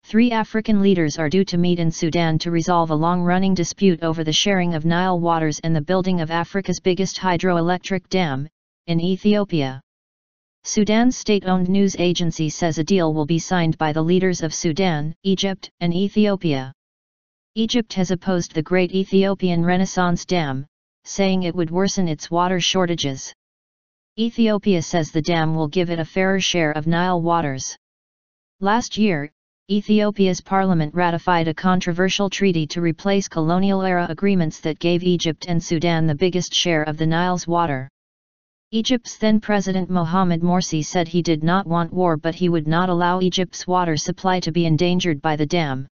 3 African leaders are due to meet in Sudan to resolve a long-running dispute over the sharing of Nile waters and the building of Africa's biggest hydroelectric dam, in Ethiopia. Sudan's state-owned news agency says a deal will be signed by the leaders of Sudan, Egypt, and Ethiopia. Egypt has opposed the Great Ethiopian Renaissance Dam, saying it would worsen its water shortages. Ethiopia says the dam will give it a fairer share of Nile waters. Last year, Ethiopia's parliament ratified a controversial treaty to replace colonial-era agreements that gave Egypt and Sudan the biggest share of the Nile's water. Egypt's then-president Mohamed Morsi said he did not want war, but he would not allow Egypt's water supply to be endangered by the dam.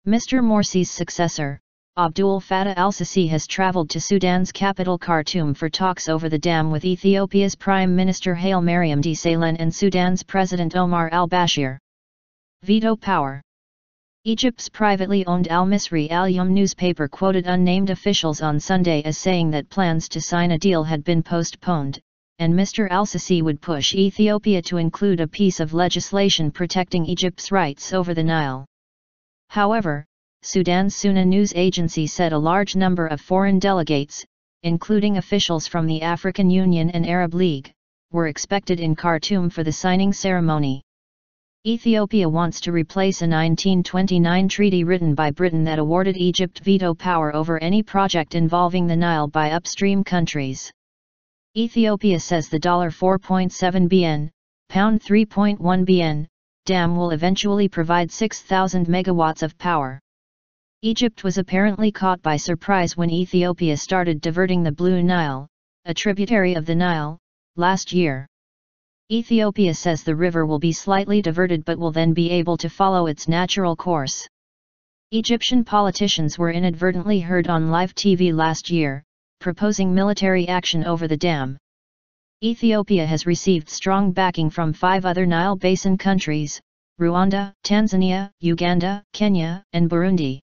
Mr. Morsi's successor, Abdul Fattah al-Sisi, has traveled to Sudan's capital Khartoum for talks over the dam with Ethiopia's Prime Minister Halemariam Desalegn and Sudan's President Omar al-Bashir. Veto power. Egypt's privately owned al-Misri al-Yom newspaper quoted unnamed officials on Sunday as saying that plans to sign a deal had been postponed, and Mr. al-Sisi would push Ethiopia to include a piece of legislation protecting Egypt's rights over the Nile. However, Sudan's Suna news agency said a large number of foreign delegates, including officials from the African Union and Arab League, were expected in Khartoum for the signing ceremony. Ethiopia wants to replace a 1929 treaty written by Britain that awarded Egypt veto power over any project involving the Nile by upstream countries. Ethiopia says the $4.7 billion, pound 3.1 billion, dam will eventually provide 6,000 megawatts of power. Egypt was apparently caught by surprise when Ethiopia started diverting the Blue Nile, a tributary of the Nile, last year. Ethiopia says the river will be slightly diverted but will then be able to follow its natural course. Egyptian politicians were inadvertently heard on live TV last year, proposing military action over the dam. Ethiopia has received strong backing from 5 other Nile Basin countries, Rwanda, Tanzania, Uganda, Kenya, and Burundi.